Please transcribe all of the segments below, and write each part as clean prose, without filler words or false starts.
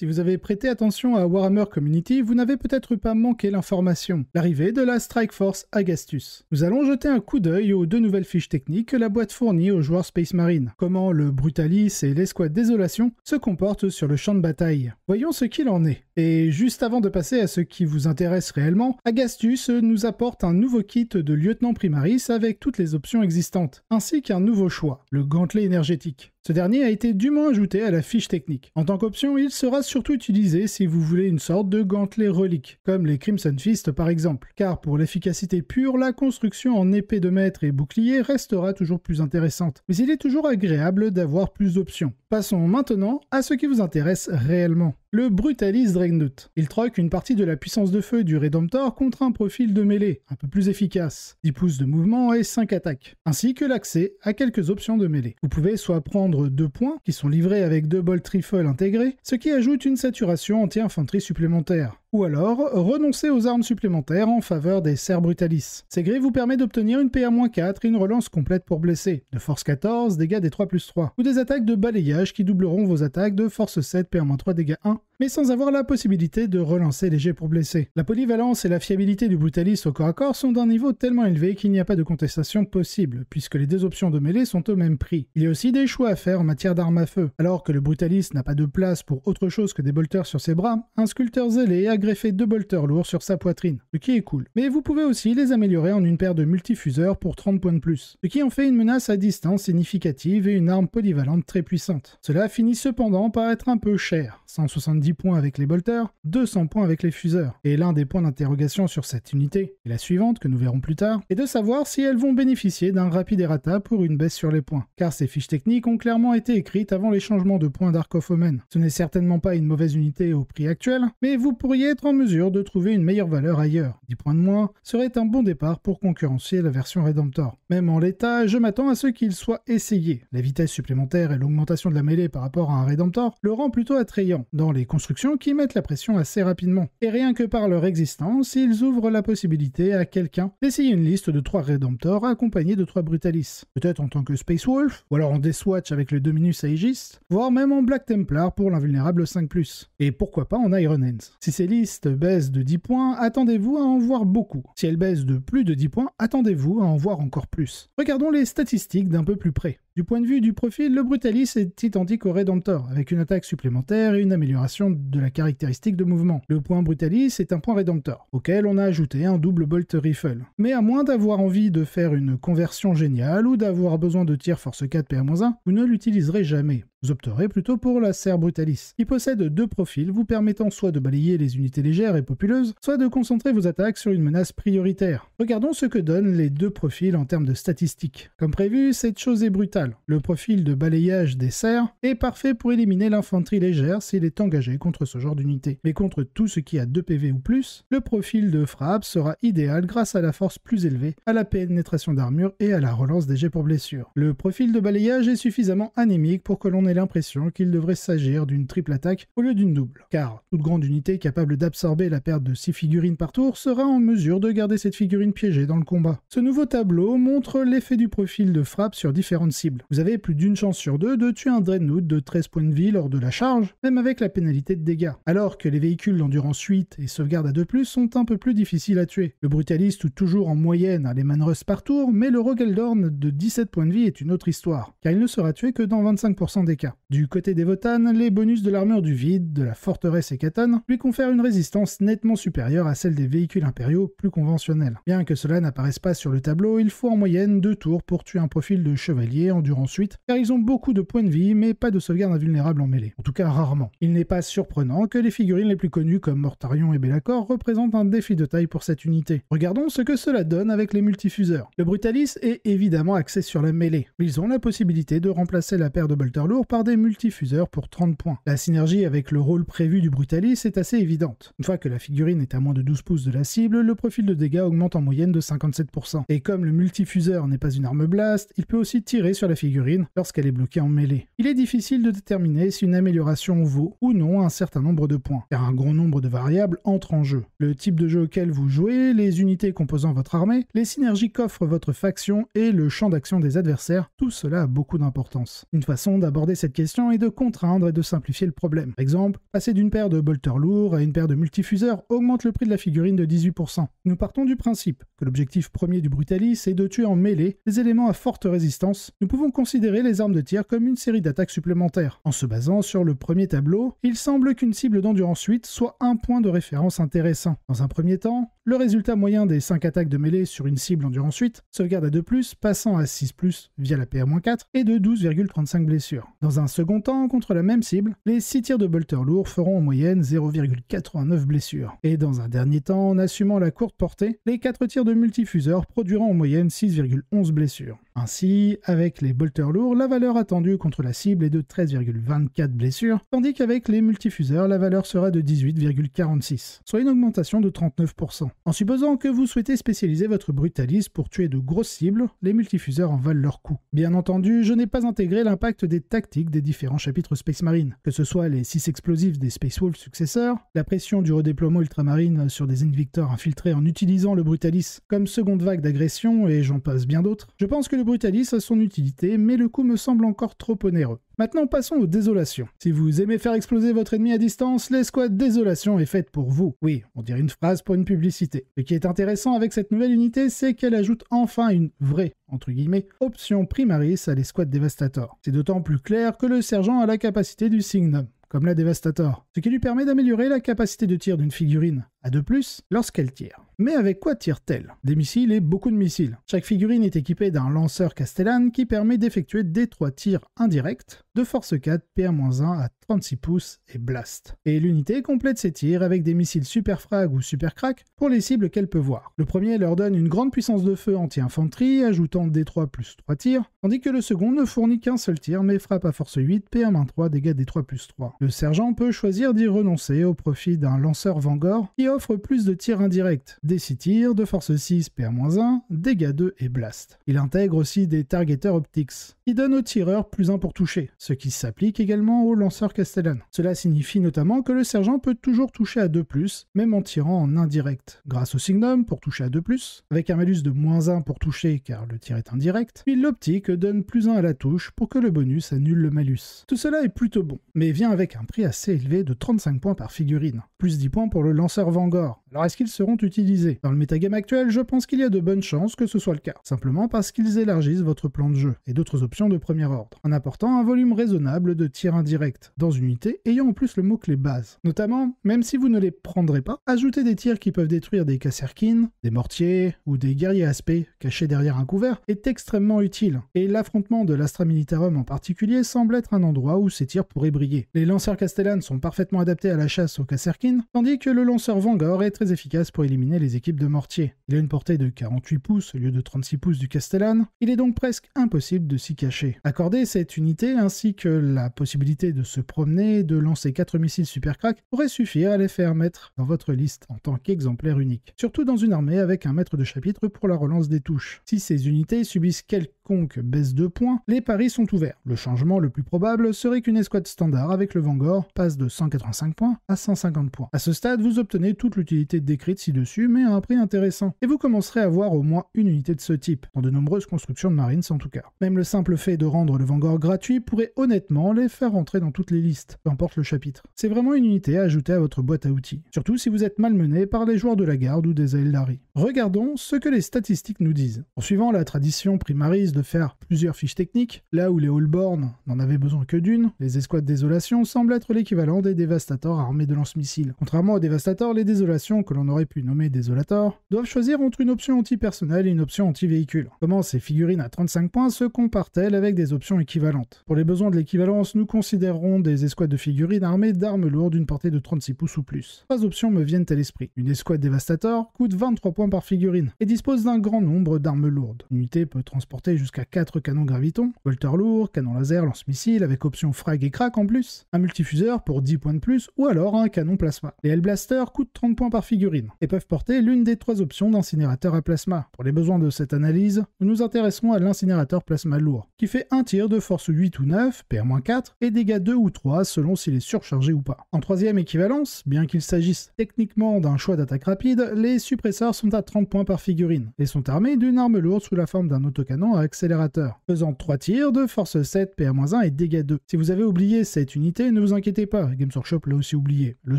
Si vous avez prêté attention à Warhammer Community, vous n'avez peut-être pas manqué l'information, l'arrivée de la Strike Force Agastus. Nous allons jeter un coup d'œil aux 2 nouvelles fiches techniques que la boîte fournit aux joueurs Space Marine. Comment le Brutalis et l'escouade Désolation se comportent sur le champ de bataille. Voyons ce qu'il en est. Et juste avant de passer à ce qui vous intéresse réellement, Agastus nous apporte un nouveau kit de lieutenant primaris avec toutes les options existantes, ainsi qu'un nouveau choix, le gantelet énergétique. Ce dernier a été dûment ajouté à la fiche technique. En tant qu'option, il sera surtout utilisé si vous voulez une sorte de gantelet relique, comme les Crimson Fist par exemple. Car pour l'efficacité pure, la construction en épée de maître et bouclier restera toujours plus intéressante. Mais il est toujours agréable d'avoir plus d'options. Passons maintenant à ce qui vous intéresse réellement. Le Brutalis Dreadnought. Il troque une partie de la puissance de feu du Redemptor contre un profil de mêlée, un peu plus efficace, 10 pouces de mouvement et 5 attaques, ainsi que l'accès à quelques options de mêlée. Vous pouvez soit prendre 2 points, qui sont livrés avec 2 bolt rifles intégrés, ce qui ajoute une saturation anti-infanterie supplémentaire. Ou alors, renoncer aux armes supplémentaires en faveur des Ser Brutalis. Ces grilles vous permettent d'obtenir une PA-4 et une relance complète pour blesser, de force 14, dégâts des 3+3, ou des attaques de balayage qui doubleront vos attaques de force 7, PA-3, dégâts 1, mais sans avoir la possibilité de relancer les jets pour blesser. La polyvalence et la fiabilité du Brutalis au corps à corps sont d'un niveau tellement élevé qu'il n'y a pas de contestation possible, puisque les 2 options de mêlée sont au même prix. Il y a aussi des choix à faire en matière d'armes à feu. Alors que le Brutalis n'a pas de place pour autre chose que des bolters sur ses bras, un sculpteur zélé a greffé 2 bolters lourds sur sa poitrine, ce qui est cool. Mais vous pouvez aussi les améliorer en une paire de multifuseurs pour 30 points de plus, ce qui en fait une menace à distance significative et une arme polyvalente très puissante. Cela finit cependant par être un peu cher, 170 points avec les bolters, 200 points avec les fuseurs. Et l'un des points d'interrogation sur cette unité, et la suivante que nous verrons plus tard, est de savoir si elles vont bénéficier d'un rapide errata pour une baisse sur les points. Car ces fiches techniques ont clairement été écrites avant les changements de points d'Ark of Omen. Ce n'est certainement pas une mauvaise unité au prix actuel, mais vous pourriez être en mesure de trouver une meilleure valeur ailleurs. 10 points de moins serait un bon départ pour concurrencer la version Redemptor. Même en l'état, je m'attends à ce qu'il soit essayé. La vitesse supplémentaire et l'augmentation de la mêlée par rapport à un Redemptor le rend plutôt attrayant dans les constructions qui mettent la pression assez rapidement. Et rien que par leur existence, ils ouvrent la possibilité à quelqu'un d'essayer une liste de 3 Redemptors accompagnés de 3 Brutalis. Peut-être en tant que Space Wolf, ou alors en Deathwatch avec le Dominus Aegis, voire même en Black Templar pour l'invulnérable 5+. Et pourquoi pas en Iron Hands. Si ces listes baissent de 10 points, attendez-vous à en voir beaucoup. Si elles baissent de plus de 10 points, attendez-vous à en voir encore plus. Regardons les statistiques d'un peu plus près. Du point de vue du profil, le Brutalis est identique au Redemptor, avec une attaque supplémentaire et une amélioration de la caractéristique de mouvement. Le point Brutalis est un point Redemptor, auquel on a ajouté un double bolt rifle. Mais à moins d'avoir envie de faire une conversion géniale ou d'avoir besoin de tir force 4 PA-1, vous ne l'utiliserez jamais. Vous opterez plutôt pour la Ser Brutalis, qui possède 2 profils vous permettant soit de balayer les unités légères et populeuses, soit de concentrer vos attaques sur une menace prioritaire. Regardons ce que donnent les 2 profils en termes de statistiques. Comme prévu, cette chose est brutale. Le profil de balayage des Sers est parfait pour éliminer l'infanterie légère s'il est engagé contre ce genre d'unité. Mais contre tout ce qui a 2 PV ou plus, le profil de frappe sera idéal grâce à la force plus élevée, à la pénétration d'armure et à la relance des jets pour blessure. Le profil de balayage est suffisamment anémique pour que l'on ait l'impression qu'il devrait s'agir d'une triple attaque au lieu d'une double. Car toute grande unité capable d'absorber la perte de 6 figurines par tour sera en mesure de garder cette figurine piégée dans le combat. Ce nouveau tableau montre l'effet du profil de frappe sur différentes cibles. Vous avez plus d'une chance sur 2 de tuer un Dreadnought de 13 points de vie lors de la charge, même avec la pénalité de dégâts. Alors que les véhicules d'endurance 8 et sauvegarde à 2+, sont un peu plus difficiles à tuer. Le Brutalis tue toujours en moyenne les Manrus par tour, mais le Rogeldorn de 17 points de vie est une autre histoire, car il ne sera tué que dans 25% des cas. Du côté des Votann, les bonus de l'armure du vide, de la forteresse Hécaton, lui confèrent une résistance nettement supérieure à celle des véhicules impériaux plus conventionnels. Bien que cela n'apparaisse pas sur le tableau, il faut en moyenne 2 tours pour tuer un profil de chevalier endurance 8, car ils ont beaucoup de points de vie, mais pas de sauvegarde invulnérable en mêlée. En tout cas, rarement. Il n'est pas surprenant que les figurines les plus connues comme Mortarion et Be'lakor représentent un défi de taille pour cette unité. Regardons ce que cela donne avec les multifuseurs. Le Brutalis est évidemment axé sur la mêlée. Ils ont la possibilité de remplacer la paire de bolters lourds par des multifuseurs pour 30 points. La synergie avec le rôle prévu du Brutalis est assez évidente. Une fois que la figurine est à moins de 12 pouces de la cible, le profil de dégâts augmente en moyenne de 57%. Et comme le multifuseur n'est pas une arme blast, il peut aussi tirer sur la figurine lorsqu'elle est bloquée en mêlée. Il est difficile de déterminer si une amélioration vaut ou non un certain nombre de points, car un grand nombre de variables entrent en jeu. Le type de jeu auquel vous jouez, les unités composant votre armée, les synergies qu'offre votre faction et le champ d'action des adversaires, tout cela a beaucoup d'importance. Une façon d'aborder cette question est de contraindre et de simplifier le problème. Par exemple, passer d'une paire de bolters lourds à une paire de multifuseurs augmente le prix de la figurine de 18%. Nous partons du principe que l'objectif premier du Brutalis est de tuer en mêlée des éléments à forte résistance. Nous pouvons considérer les armes de tir comme une série d'attaques supplémentaires. En se basant sur le premier tableau, il semble qu'une cible d'endurance 8 soit un point de référence intéressant. Dans un premier temps, le résultat moyen des 5 attaques de mêlée sur une cible endurance 8, sauvegarde à 2+, passant à 6+, via la PA-4, et de 12,35 blessures. Dans un second temps, contre la même cible, les 6 tirs de bolter lourd feront en moyenne 0,89 blessures. Et dans un dernier temps, en assumant la courte portée, les 4 tirs de multifuseur produiront en moyenne 6,11 blessures. Ainsi, avec les bolters lourds, la valeur attendue contre la cible est de 13,24 blessures, tandis qu'avec les multifuseurs, la valeur sera de 18,46, soit une augmentation de 39%. En supposant que vous souhaitez spécialiser votre Brutalis pour tuer de grosses cibles, les multifuseurs en valent leur coup. Bien entendu, je n'ai pas intégré l'impact des tactiques des différents chapitres Space Marine, que ce soit les 6 explosifs des Space Wolf successeurs, la pression du redéploiement ultramarine sur des Invictors infiltrés en utilisant le Brutalis comme seconde vague d'agression, et j'en passe bien d'autres. Je pense que le Brutalis a son utilité, mais le coût me semble encore trop onéreux. Maintenant, passons aux désolations. Si vous aimez faire exploser votre ennemi à distance, l'escouade désolation est faite pour vous. Oui, on dirait une phrase pour une publicité. Ce qui est intéressant avec cette nouvelle unité, c'est qu'elle ajoute enfin une vraie, entre guillemets, option primaris à l'escouade Devastator. C'est d'autant plus clair que le sergent a la capacité du Signum, comme la Devastator, ce qui lui permet d'améliorer la capacité de tir d'une figurine à 2+ lorsqu'elle tire. Mais avec quoi tire-t-elle? Des missiles et beaucoup de missiles. Chaque figurine est équipée d'un lanceur Castellan qui permet d'effectuer des 3 tirs indirects de force 4, PA-1 à 36 pouces et blast. Et l'unité complète ses tirs avec des missiles super frag ou super crack pour les cibles qu'elle peut voir. Le premier leur donne une grande puissance de feu anti-infanterie, ajoutant D3 plus 3 tirs, tandis que le second ne fournit qu'un seul tir mais frappe à force 8, PA-3, dégâts D3 plus 3. Le sergent peut choisir d'y renoncer au profit d'un lanceur Vanguard qui offre plus de tirs indirects, des 6 tirs, de force 6, PA-1, dégâts 2 et blast. Il intègre aussi des targeteurs optics, qui donnent aux tireurs plus 1 pour toucher, ce qui s'applique également aux lanceurs Castellan. Cela signifie notamment que le sergent peut toujours toucher à 2+, même en tirant en indirect, grâce au Signum pour toucher à 2+, avec un malus de -1 pour toucher car le tir est indirect, puis l'optique donne +1 à la touche pour que le bonus annule le malus. Tout cela est plutôt bon, mais vient avec un prix assez élevé de 35 points par figurine, plus 10 points pour le lanceur Vanguard. Alors est-ce qu'ils seront utilisés? Dans le métagame actuel, je pense qu'il y a de bonnes chances que ce soit le cas, simplement parce qu'ils élargissent votre plan de jeu et d'autres options de premier ordre, en apportant un volume raisonnable de tirs indirects, dans une unité ayant en plus le mot-clé base. Notamment, même si vous ne les prendrez pas, ajouter des tirs qui peuvent détruire des Kasserkins, des mortiers ou des guerriers aspects cachés derrière un couvert est extrêmement utile, et l'affrontement de l'Astra Militarum en particulier semble être un endroit où ces tirs pourraient briller. Les lanceurs Castellan sont parfaitement adaptés à la chasse aux Kasserkins, tandis que le lanceur Vanguard est très efficace pour éliminer les équipes de mortiers. Il a une portée de 48 pouces au lieu de 36 pouces du Castellan, il est donc presque impossible de s'y cacher. Accorder cette unité ainsi que la possibilité de se promener et de lancer 4 missiles super crack pourrait suffire à les faire mettre dans votre liste en tant qu'exemplaire unique. Surtout dans une armée avec un maître de chapitre pour la relance des touches. Si ces unités subissent quelconque baisse de points, les paris sont ouverts. Le changement le plus probable serait qu'une escouade standard avec le Vanguard passe de 185 points à 150 points. À ce stade, vous obtenez toute l'utilité décrite ci-dessus, mais à un prix intéressant. Et vous commencerez à avoir au moins une unité de ce type, dans de nombreuses constructions de Marines en tout cas. Même le simple fait de rendre le Vanguard gratuit pourrait honnêtement les faire entrer dans toutes les listes, peu importe le chapitre. C'est vraiment une unité à ajouter à votre boîte à outils, surtout si vous êtes malmené par les joueurs de la garde ou des Aeldari. Regardons ce que les statistiques nous disent. En suivant la tradition primarise de faire plusieurs fiches techniques, là où les Allborn n'en avaient besoin que d'une, les escouades désolation semblent être l'équivalent des Devastators armés de lance-missiles. Contrairement aux Devastators, les désolations, que l'on aurait pu nommer Désolator, doivent choisir entre une option anti-personnel et une option anti-véhicule. Comment ces figurines à 35 points se comparent-elles avec des options équivalentes? Pour les besoins de l'équivalence, nous considérerons des escouades de figurines armées d'armes lourdes d'une portée de 36 pouces ou plus. 3 options me viennent à l'esprit. Une escouade Devastator coûte 23 points par figurine et dispose d'un grand nombre d'armes lourdes. L'unité peut transporter jusqu'à 4 canons gravitons, bolters lourds, canons laser, lance-missiles avec option frag et crack en plus, un multifuseur pour 10 points de plus ou alors un canon plasma. Les Hellblasters coûtent 30 points par figurine et peuvent porter l'une des 3 options d'incinérateur à plasma. Pour les besoins de cette analyse, nous nous intéresserons à l'incinérateur plasma lourd, qui fait un tir de force 8 ou 9, PA-4, et dégâts 2 ou 3 selon s'il est surchargé ou pas. En troisième équivalence, bien qu'il s'agisse techniquement d'un choix d'attaque rapide, les suppresseurs sont à 30 points par figurine et sont armés d'une arme lourde sous la forme d'un autocanon à accélérateur, faisant 3 tirs de force 7, PA-1 et dégâts 2. Si vous avez oublié cette unité, ne vous inquiétez pas, Games Workshop l'a aussi oublié. Le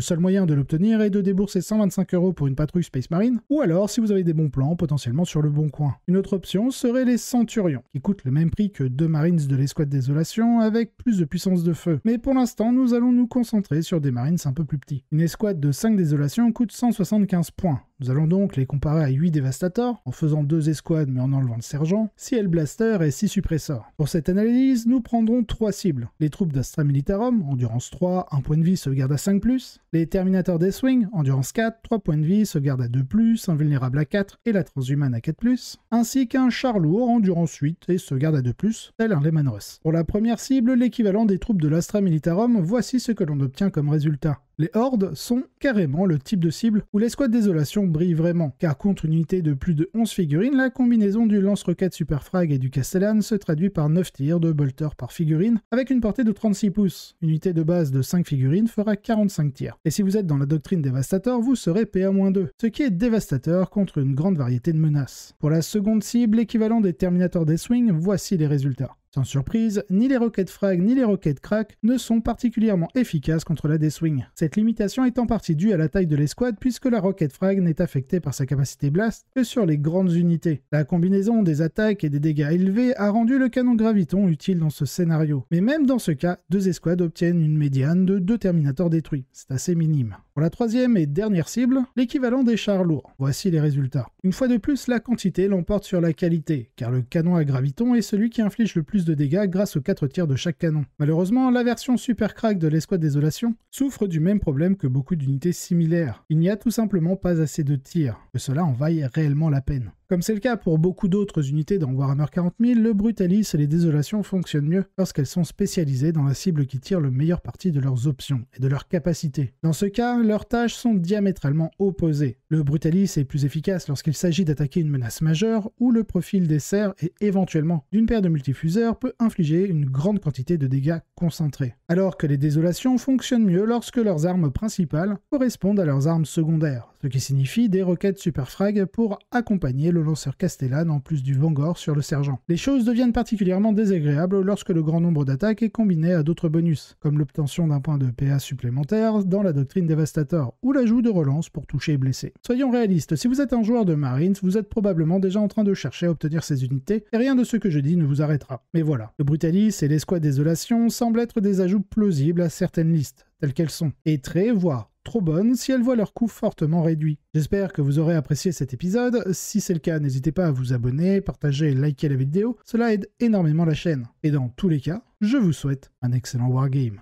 seul moyen de l'obtenir est de débourser 125 € pour une patrouille Space Marine, ou alors si vous avez des bons plans, potentiellement sur le bon coin. Une autre option serait les Centurions, qui coûtent le même prix que 2 Marines de l'escouade Désolation avec plus de puissance de feu. Mais pour l'instant, nous allons nous concentrer sur des Marines un peu plus petits. Une escouade de 5 Désolations coûte 175 points. Nous allons donc les comparer à 8 Dévastators, en faisant 2 escouades mais en enlevant le sergent, 6 Hellblaster et 6 Suppressors. Pour cette analyse, nous prendrons 3 cibles. Les troupes d'Astra Militarum, endurance 3, 1 point de vie, sauvegarde à 5+, les Terminators Deathwing, endurance 4, 3 points de vie, sauvegarde à 2+, invulnérable à 4 et la transhumane à 4+, ainsi qu'un char lourd, endurance 8 et sauvegarde à 2+, tel un Leman Russ. Pour la première cible, l'équivalent des troupes de l'Astra Militarum, voici ce que l'on obtient comme résultat. Les hordes sont carrément le type de cible où l'escouade Désolation brille vraiment, car contre une unité de plus de 11 figurines, la combinaison du lance-roquette Superfrag et du Castellan se traduit par 9 tirs de bolter par figurine, avec une portée de 36 pouces. Une unité de base de 5 figurines fera 45 tirs. Et si vous êtes dans la doctrine Dévastateur, vous serez PA-2, ce qui est dévastateur contre une grande variété de menaces. Pour la seconde cible, l'équivalent des Terminators Deathwing, voici les résultats. Sans surprise, ni les roquettes frag ni les roquettes crack ne sont particulièrement efficaces contre la Deathwing. Cette limitation est en partie due à la taille de l'escouade puisque la roquette frag n'est affectée par sa capacité blast que sur les grandes unités. La combinaison des attaques et des dégâts élevés a rendu le canon graviton utile dans ce scénario. Mais même dans ce cas, 2 escouades obtiennent une médiane de 2 Terminators détruits. C'est assez minime. Pour la troisième et dernière cible, l'équivalent des chars lourds. Voici les résultats. Une fois de plus, la quantité l'emporte sur la qualité, car le canon à graviton est celui qui inflige le plus de dégâts grâce aux 4 tirs de chaque canon. Malheureusement, la version Super Crack de l'escouade Désolation souffre du même problème que beaucoup d'unités similaires. Il n'y a tout simplement pas assez de tirs, que cela en vaille réellement la peine. Comme c'est le cas pour beaucoup d'autres unités dans Warhammer 40 000, le Brutalis et les Désolations fonctionnent mieux lorsqu'elles sont spécialisées dans la cible qui tire le meilleur parti de leurs options et de leurs capacités. Dans ce cas, leurs tâches sont diamétralement opposées. Le Brutalis est plus efficace lorsqu'il s'agit d'attaquer une menace majeure où le profil des serres et éventuellement d'une paire de multifuseurs peut infliger une grande quantité de dégâts concentrés. Alors que les Désolations fonctionnent mieux lorsque leurs armes principales correspondent à leurs armes secondaires, ce qui signifie des roquettes Superfrag pour accompagner le lanceur Castellan en plus du Vanguard sur le sergent. Les choses deviennent particulièrement désagréables lorsque le grand nombre d'attaques est combiné à d'autres bonus, comme l'obtention d'un point de PA supplémentaire dans la doctrine Dévastateur, ou l'ajout de relance pour toucher et blesser. Soyons réalistes, si vous êtes un joueur de Marines, vous êtes probablement déjà en train de chercher à obtenir ces unités, et rien de ce que je dis ne vous arrêtera. Mais voilà, le Brutalis et l'escouade Désolation semblent être des ajouts plausibles à certaines listes, telles qu'elles sont, et très, voire trop bonnes si elles voient leur coût fortement réduit. J'espère que vous aurez apprécié cet épisode. Si c'est le cas, n'hésitez pas à vous abonner, partager et liker la vidéo. Cela aide énormément la chaîne. Et dans tous les cas, je vous souhaite un excellent wargame.